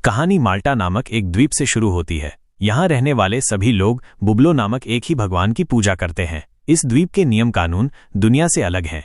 कहानी माल्टा नामक एक द्वीप से शुरू होती है। यहाँ रहने वाले सभी लोग बुबलो नामक एक ही भगवान की पूजा करते हैं। इस द्वीप के नियम कानून दुनिया से अलग हैं।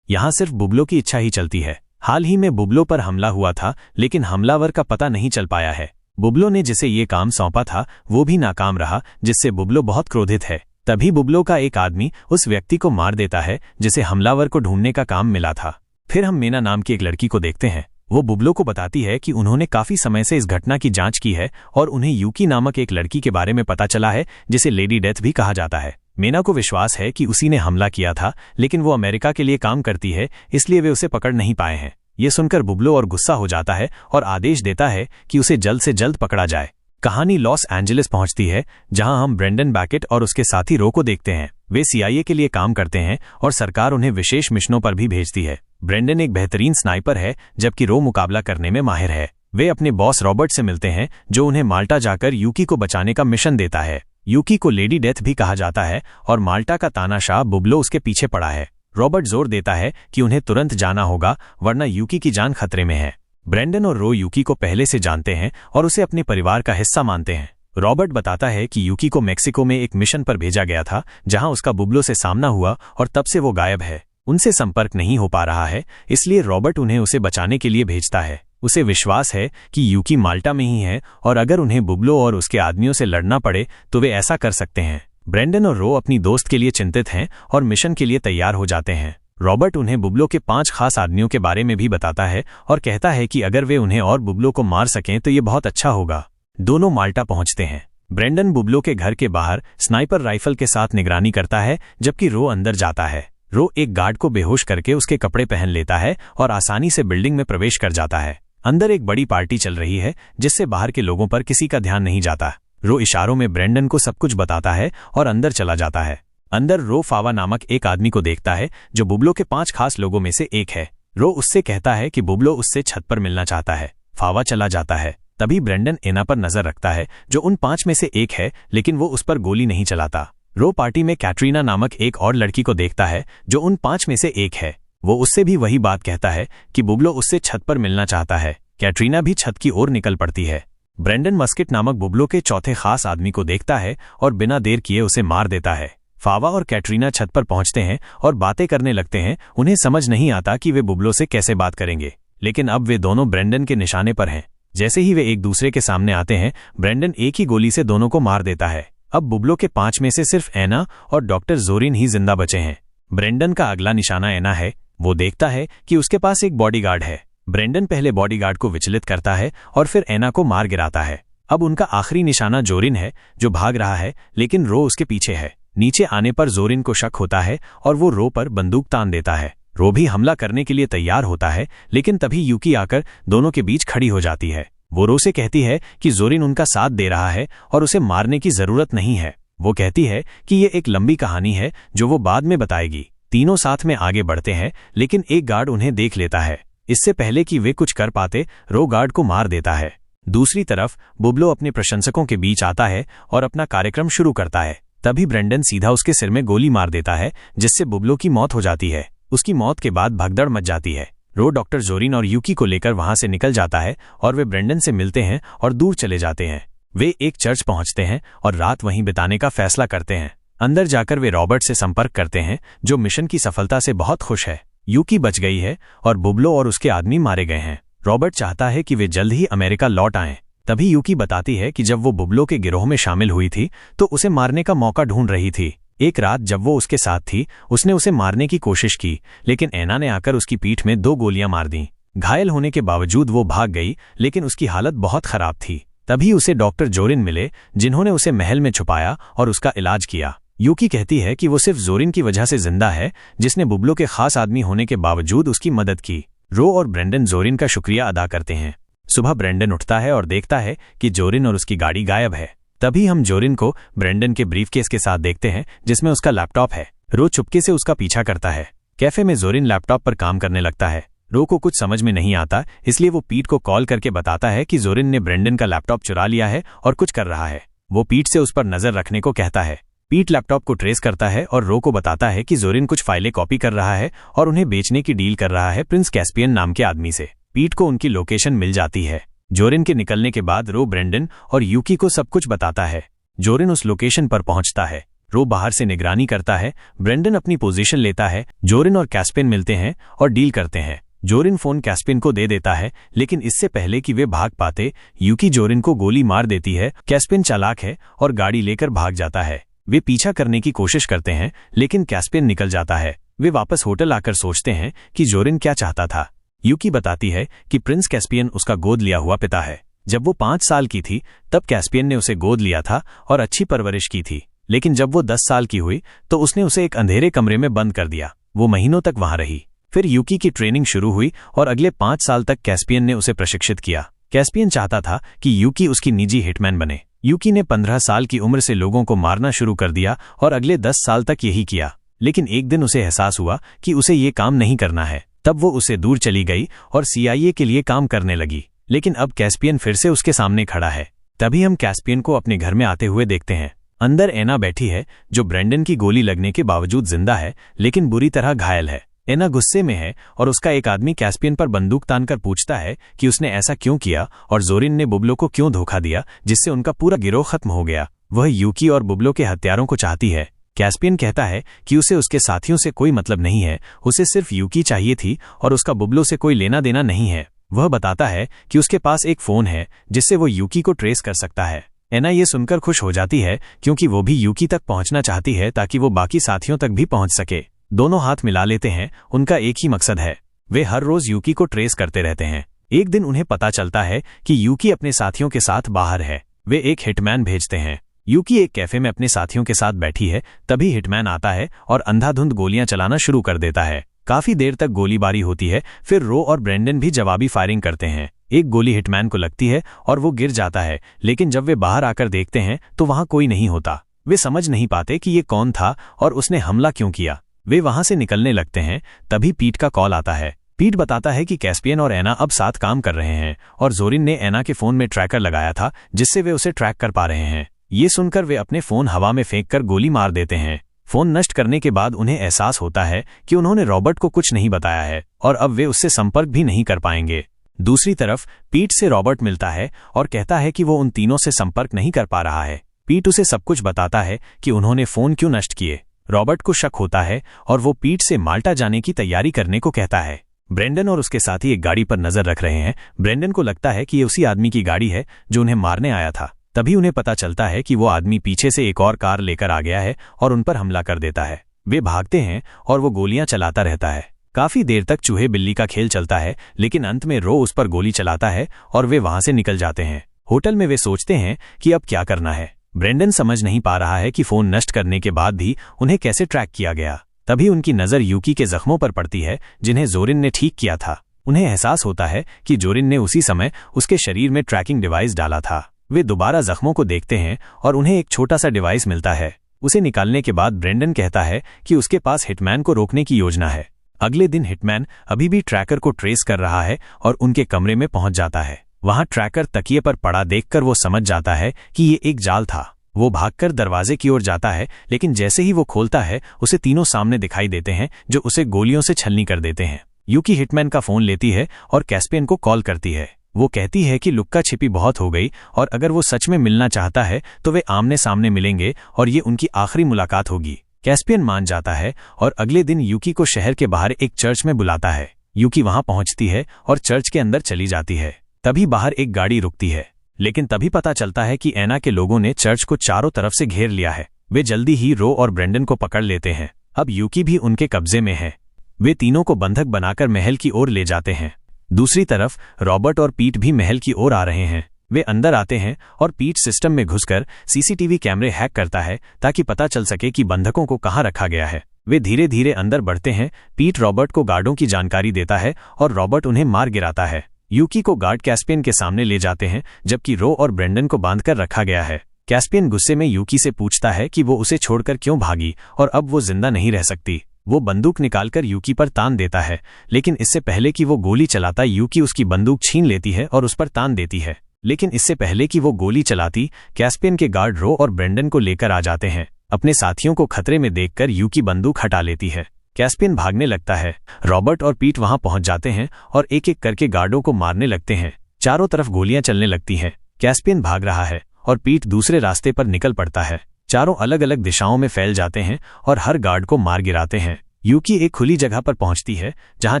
यहाँ सिर्फ बुबलो की इच्छा ही चलती है। हाल ही में बुबलो पर हमला हुआ था, लेकिन हमलावर का पता नहीं चल पाया है। बुबलो ने जिसे ये काम सौंपा था वो भी नाकाम रहा, जिससे बुबलो बहुत क्रोधित है। तभी बुबलो का एक आदमी उस व्यक्ति को मार देता है जिसे हमलावर को ढूंढने का काम मिला था। फिर हम मीना नाम की एक लड़की को देखते हैं। वो बुबलो को बताती है कि उन्होंने काफी समय से इस घटना की जांच की है और उन्हें यूकी नामक एक लड़की के बारे में पता चला है जिसे लेडी डेथ भी कहा जाता है। मीना को विश्वास है कि उसी ने हमला किया था, लेकिन वो अमेरिका के लिए काम करती है, इसलिए वे उसे पकड़ नहीं पाए हैं। ये सुनकर बुबलो और गुस्सा हो जाता है और आदेश देता है कि उसे जल्द से जल्द पकड़ा जाए। कहानी लॉस एंजेलिस पहुंचती है, जहां हम ब्रेंडन बैकेट और उसके साथी रो को देखते हैं। वे CIA के लिए काम करते हैं और सरकार उन्हें विशेष मिशनों पर भी भेजती है। ब्रेंडन एक बेहतरीन स्नाइपर है, जबकि रो मुकाबला करने में माहिर है। वे अपने बॉस रॉबर्ट से मिलते हैं, जो उन्हें माल्टा जाकर यूकी को बचाने का मिशन देता है। यूकी को लेडी डेथ भी कहा जाता है और माल्टा का तानाशाह बुबलो उसके पीछे पड़ा है। रॉबर्ट जोर देता है कि उन्हें तुरंत जाना होगा, वरना यूकी की जान खतरे में है। ब्रेंडन और रो यूकी को पहले से जानते हैं और उसे अपने परिवार का हिस्सा मानते हैं। रॉबर्ट बताता है कि यूकी को मेक्सिको में एक मिशन पर भेजा गया था, जहां उसका बुबलो से सामना हुआ और तब से वो गायब है। उनसे संपर्क नहीं हो पा रहा है, इसलिए रॉबर्ट उन्हें उसे बचाने के लिए भेजता है। उसे विश्वास है कि यूकी माल्टा में ही है और अगर उन्हें बुबलो और उसके आदमियों से लड़ना पड़े तो वे ऐसा कर सकते हैं। ब्रेंडन और रो अपनी दोस्त के लिए चिंतित हैं और मिशन के लिए तैयार हो जाते हैं। रॉबर्ट उन्हें बुबलो के 5 खास आदमियों के बारे में भी बताता है और कहता है कि अगर वे उन्हें और बुबलो को मार सकें तो ये बहुत अच्छा होगा। दोनों माल्टा पहुंचते हैं। ब्रेंडन बुबलो के घर के बाहर स्नाइपर राइफल के साथ निगरानी करता है, जबकि रो अंदर जाता है। रो एक गार्ड को बेहोश करके उसके कपड़े पहन लेता है और आसानी से बिल्डिंग में प्रवेश कर जाता है। अंदर एक बड़ी पार्टी चल रही है, जिससे बाहर के लोगों पर किसी का ध्यान नहीं जाता। रो इशारों में ब्रेंडन को सब कुछ बताता है और अंदर चला जाता है। अंदर रो फावा नामक एक आदमी को देखता है, जो बुबलो के 5 खास लोगों में से एक है। रो उससे कहता है कि बुबलो उससे छत पर मिलना चाहता है। फावा चला जाता है। तभी ब्रेंडन एना पर नजर रखता है, जो उन 5 में से एक है, लेकिन वो उस पर गोली नहीं चलाता। रो पार्टी में कैटरीना नामक एक और लड़की को देखता है, जो उन 5 में से एक है। वो उससे भी वही बात कहता है कि बुबलो उससे छत पर मिलना चाहता है। कैटरीना भी छत की ओर निकल पड़ती है। ब्रेंडन मस्किट नामक बुबलो के चौथे खास आदमी को देखता है और बिना देर किए उसे मार देता है। फावा और कैटरीना छत पर पहुंचते हैं और बातें करने लगते हैं। उन्हें समझ नहीं आता कि वे बुबलो से कैसे बात करेंगे, लेकिन अब वे दोनों ब्रेंडन के निशाने पर हैं। जैसे ही वे एक दूसरे के सामने आते हैं, ब्रेंडन एक ही गोली से दोनों को मार देता है। अब बुबलो के 5 में से सिर्फ एना और डॉक्टर जोरिन ही जिंदा बचे हैं। ब्रेंडन का अगला निशाना एना है। वो देखता है कि उसके पास एक बॉडीगार्ड है। ब्रेंडन पहले बॉडीगार्ड को विचलित करता है और फिर एना को मार गिराता है। अब उनका आखिरी निशाना जोरिन है, जो भाग रहा है, लेकिन रो उसके पीछे है। नीचे आने पर जोरिन को शक होता है और वो रो पर बंदूक तान देता है। रो भी हमला करने के लिए तैयार होता है, लेकिन तभी यूकी आकर दोनों के बीच खड़ी हो जाती है। वो रो से कहती है कि जोरिन उनका साथ दे रहा है और उसे मारने की जरूरत नहीं है। वो कहती है कि ये एक लंबी कहानी है जो वो बाद में बताएगी। तीनों साथ में आगे बढ़ते हैं, लेकिन एक गार्ड उन्हें देख लेता है। इससे पहले कि वे कुछ कर पाते, रो गार्ड को मार देता है। दूसरी तरफ बुबलो अपने प्रशंसकों के बीच आता है और अपना कार्यक्रम शुरू करता है। तभी ब्रेंडन सीधा उसके सिर में गोली मार देता है, जिससे बुबलो की मौत हो जाती है। उसकी मौत के बाद भगदड़ मच जाती है। रो डॉक्टर जोरिन और यूकी को लेकर वहां से निकल जाता है और वे ब्रेंडन से मिलते हैं और दूर चले जाते हैं। वे एक चर्च पहुंचते हैं और रात वहीं बिताने का फैसला करते हैं। अंदर जाकर वे रॉबर्ट से संपर्क करते हैं, जो मिशन की सफलता से बहुत खुश है। यूकी बच गई है और बुबलो और उसके आदमी मारे गए हैं। रॉबर्ट चाहता है कि वे जल्द ही अमेरिका लौट आएं। तभी यूकी बताती है कि जब वो बुबलो के गिरोह में शामिल हुई थी तो उसे मारने का मौका ढूंढ रही थी। एक रात जब वो उसके साथ थी, उसने उसे मारने की कोशिश की, लेकिन एना ने आकर उसकी पीठ में 2 गोलियां मार दीं। घायल होने के बावजूद वो भाग गई, लेकिन उसकी हालत बहुत खराब थी। तभी उसे डॉक्टर जोरिन मिले, जिन्होंने उसे महल में छुपाया और उसका इलाज किया। यूकी कहती है कि वो सिर्फ जोरिन की वजह से जिंदा है, जिसने बुबलो के खास आदमी होने के बावजूद उसकी मदद की। रो और ब्रेंडन जोरिन का शुक्रिया अदा करते हैं। सुबह ब्रेंडन उठता है और देखता है कि जोरिन और उसकी गाड़ी गायब है। तभी हम जोरिन को ब्रेंडन के ब्रीफकेस के साथ देखते हैं, जिसमें उसका लैपटॉप है। रो चुपके से उसका पीछा करता है। कैफे में जोरिन लैपटॉप पर काम करने लगता है। रो को कुछ समझ में नहीं आता, इसलिए वो पीट को कॉल करके बताता है कि जोरिन ने ब्रेंडन का लैपटॉप चुरा लिया है और कुछ कर रहा है। वो पीट से उस पर नजर रखने को कहता है। पीट लैपटॉप को ट्रेस करता है और रो को बताता है कि जोरिन कुछ फाइलें कॉपी कर रहा है और उन्हें बेचने की डील कर रहा है प्रिंस कैस्पियन नाम के आदमी से। पीट को उनकी लोकेशन मिल जाती है। जोरिन के निकलने के बाद रो ब्रेंडन और यूकी को सब कुछ बताता है। जोरिन उस लोकेशन पर पहुंचता है। रो बाहर से निगरानी करता है। ब्रेंडन अपनी पोजीशन लेता है। जोरिन और कैस्पियन मिलते हैं और डील करते हैं। जोरिन फोन कैस्पियन को दे देता है, लेकिन इससे पहले कि वे भाग पाते, यूकी जोरिन को गोली मार देती है। कैस्पियन चालाक है और गाड़ी लेकर भाग जाता है। वे पीछा करने की कोशिश करते हैं, लेकिन कैस्पियन निकल जाता है। वे वापस होटल आकर सोचते हैं कि जोरिन क्या चाहता था। यूकी बताती है कि प्रिंस कैस्पियन उसका गोद लिया हुआ पिता है। जब वो 5 साल की थी तब कैस्पियन ने उसे गोद लिया था और अच्छी परवरिश की थी, लेकिन जब वो 10 साल की हुई तो उसने उसे एक अंधेरे कमरे में बंद कर दिया। वो महीनों तक वहां रही। फिर यूकी की ट्रेनिंग शुरू हुई और अगले 5 साल तक कैस्पियन ने उसे प्रशिक्षित किया। कैस्पियन चाहता था कि यूकी उसकी निजी हिटमैन बने। यूकी ने 15 साल की उम्र से लोगों को मारना शुरू कर दिया और अगले 10 साल तक यही किया, लेकिन एक दिन उसे एहसास हुआ कि उसे ये काम नहीं करना है। तब वो उसे दूर चली गई और CIA के लिए काम करने लगी। लेकिन अब कैस्पियन फिर से उसके सामने खड़ा है। तभी हम कैस्पियन को अपने घर में आते हुए देखते हैं। अंदर एना बैठी है, जो ब्रेंडन की गोली लगने के बावजूद जिंदा है, लेकिन बुरी तरह घायल है। एना गुस्से में है और उसका एक आदमी कैस्पियन पर बंदूक तानकर पूछता है कि उसने ऐसा क्यों किया और जोरिन ने बुबलो को क्यों धोखा दिया, जिससे उनका पूरा गिरोह खत्म हो गया। वह यूकी और बुबलो के हत्यारों को चाहती है। कैस्पियन कहता है कि उसे उसके साथियों से कोई मतलब नहीं है, उसे सिर्फ यूकी चाहिए थी और उसका बुबलो से कोई लेना देना नहीं है। वह बताता है कि उसके पास एक फोन है जिससे वो यूकी को ट्रेस कर सकता है। एना ये सुनकर खुश हो जाती है क्योंकि वो भी यूकी तक पहुंचना चाहती है ताकि वो बाकी साथियों तक भी पहुंच सके। दोनों हाथ मिला लेते हैं। उनका एक ही मकसद है। वे हर रोज यूकी को ट्रेस करते रहते हैं। एक दिन उन्हें पता चलता है कि यूकी अपने साथियों के साथ बाहर है। वे एक हिटमैन भेजते हैं। यूकी एक कैफे में अपने साथियों के साथ बैठी है। तभी हिटमैन आता है और अंधाधुंध गोलियां चलाना शुरू कर देता है। काफी देर तक गोलीबारी होती है। फिर रो और ब्रेंडन भी जवाबी फायरिंग करते हैं। एक गोली हिटमैन को लगती है और वो गिर जाता है, लेकिन जब वे बाहर आकर देखते हैं तो वहां कोई नहीं होता। वे समझ नहीं पाते कि ये कौन था और उसने हमला क्यों किया। वे वहां से निकलने लगते हैं। तभी पीट का कॉल आता है। पीट बताता है कि कैस्पियन और एना अब साथ काम कर रहे हैं और जोरिन ने एना के फोन में ट्रैकर लगाया था, जिससे वे उसे ट्रैक कर पा रहे हैं। ये सुनकर वे अपने फोन हवा में फेंककर गोली मार देते हैं। फोन नष्ट करने के बाद उन्हें एहसास होता है कि उन्होंने रॉबर्ट को कुछ नहीं बताया है और अब वे उससे संपर्क भी नहीं कर पाएंगे। दूसरी तरफ पीट से रॉबर्ट मिलता है और कहता है कि वो उन तीनों से संपर्क नहीं कर पा रहा है। पीट उसे सब कुछ बताता है कि उन्होंने फोन क्यों नष्ट किए। रॉबर्ट को शक होता है और वो पीट से माल्टा जाने की तैयारी करने को कहता है। ब्रेंडन और उसके साथी एक गाड़ी पर नजर रख रहे हैं। ब्रेंडन को लगता है कि ये उसी आदमी की गाड़ी है जो उन्हें मारने आया था। तभी उन्हें पता चलता है कि वो आदमी पीछे से एक और कार लेकर आ गया है और उन पर हमला कर देता है। वे भागते हैं और वो गोलियां चलाता रहता है। काफी देर तक चूहे बिल्ली का खेल चलता है, लेकिन अंत में रो उस पर गोली चलाता है और वे वहां से निकल जाते हैं। होटल में वे सोचते हैं कि अब क्या करना है। ब्रेंडन समझ नहीं पा रहा है कि फोन नष्ट करने के बाद भी उन्हें कैसे ट्रैक किया गया। तभी उनकी नजर यूकी के जख्मों पर पड़ती है, जिन्हें जोरिन ने ठीक किया था। उन्हें एहसास होता है कि जोरिन ने उसी समय उसके शरीर में ट्रैकिंग डिवाइस डाला था। वे दोबारा जख्मों को देखते हैं और उन्हें एक छोटा सा डिवाइस मिलता है। उसे निकालने के बाद ब्रेंडन कहता है कि उसके पास हिटमैन को रोकने की योजना है। अगले दिन हिटमैन अभी भी ट्रैकर को ट्रेस कर रहा है और उनके कमरे में पहुंच जाता है। वहां ट्रैकर तकिए पर पड़ा देखकर वो समझ जाता है कि ये एक जाल था। वो भागकर दरवाजे की ओर जाता है, लेकिन जैसे ही वो खोलता है उसे तीनों सामने दिखाई देते हैं, जो उसे गोलियों से छलनी कर देते हैं। यूकी हिटमैन का फोन लेती है और कैस्पियन को कॉल करती है। वो कहती है कि लुक्का छिपी बहुत हो गई और अगर वो सच में मिलना चाहता है तो वे आमने सामने मिलेंगे और ये उनकी आखिरी मुलाकात होगी। कैस्पियन मान जाता है और अगले दिन यूकी को शहर के बाहर एक चर्च में बुलाता है। यूकी वहां पहुंचती है और चर्च के अंदर चली जाती है। तभी बाहर एक गाड़ी रुकती है, लेकिन तभी पता चलता है कि एना के लोगों ने चर्च को चारों तरफ से घेर लिया है। वे जल्दी ही रो और ब्रेंडन को पकड़ लेते हैं। अब यूकी भी उनके कब्जे में है। वे तीनों को बंधक बनाकर महल की ओर ले जाते हैं। दूसरी तरफ रॉबर्ट और पीट भी महल की ओर आ रहे हैं। वे अंदर आते हैं और पीट सिस्टम में घुसकर सीसीटीवी कैमरे हैक करता है ताकि पता चल सके कि बंधकों को कहां रखा गया है। वे धीरे धीरे अंदर बढ़ते हैं। पीट रॉबर्ट को गार्डों की जानकारी देता है और रॉबर्ट उन्हें मार गिराता है। यूकी को गार्ड कैस्पियन के सामने ले जाते हैं, जबकि रो और ब्रेंडन को बांधकर रखा गया है। कैस्पियन गुस्से में यूकी से पूछता है कि वो उसे छोड़कर क्यों भागी और अब वो जिंदा नहीं रह सकती। वो बंदूक निकालकर यूकी पर तान देता है, लेकिन इससे पहले कि वो गोली चलाता यूकी उसकी बंदूक छीन लेती है और उस पर तान देती है। लेकिन इससे पहले कि वो गोली चलाती, कैस्पियन के गार्ड रो और ब्रेंडन को लेकर आ जाते हैं। अपने साथियों को खतरे में देखकर यूकी बंदूक हटा लेती है। कैस्पियन भागने लगता है। रॉबर्ट और पीट वहां पहुंच जाते हैं और एक एक करके गार्डों को मारने लगते हैं। चारों तरफ गोलियां चलने लगती हैं। कैस्पियन भाग रहा है और पीट दूसरे रास्ते पर निकल पड़ता है। चारों अलग अलग दिशाओं में फैल जाते हैं और हर गार्ड को मार गिराते हैं। यूकी एक खुली जगह पर पहुंचती है जहां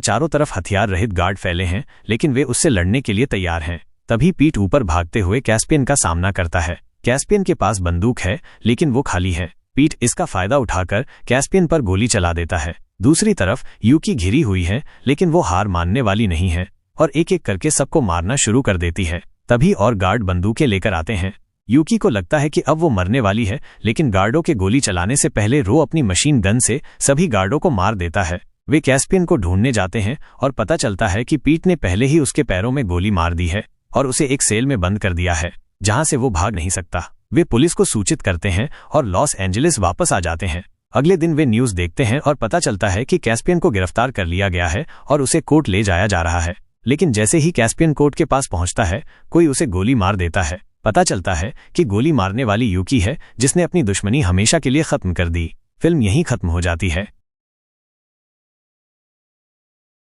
चारों तरफ हथियार रहित गार्ड फैले हैं, लेकिन वे उससे लड़ने के लिए तैयार हैं। तभी पीट ऊपर भागते हुए कैस्पियन का सामना करता है। कैस्पियन के पास बंदूक है, लेकिन वो खाली है। पीट इसका फायदा उठाकर कैस्पियन पर गोली चला देता है। दूसरी तरफ यूकी घिरी हुई है, लेकिन वो हार मानने वाली नहीं है और एक एक करके सबको मारना शुरू कर देती है। तभी और गार्ड बंदूकें लेकर आते हैं। यूकी को लगता है कि अब वो मरने वाली है, लेकिन गार्डों के गोली चलाने से पहले रो अपनी मशीन गन से सभी गार्डों को मार देता है। वे कैस्पियन को ढूंढने जाते हैं और पता चलता है कि पीट ने पहले ही उसके पैरों में गोली मार दी है और उसे एक सेल में बंद कर दिया है, जहां से वो भाग नहीं सकता। वे पुलिस को सूचित करते हैं और लॉस एंजलिस वापस आ जाते हैं। अगले दिन वे न्यूज़ देखते हैं और पता चलता है कि कैस्पियन को गिरफ्तार कर लिया गया है और उसे कोर्ट ले जाया जा रहा है। लेकिन जैसे ही कैस्पियन कोर्ट के पास पहुंचता है, कोई उसे गोली मार देता है। पता चलता है कि गोली मारने वाली यूकी है, जिसने अपनी दुश्मनी हमेशा के लिए खत्म कर दी। फिल्म यहीं खत्म हो जाती है।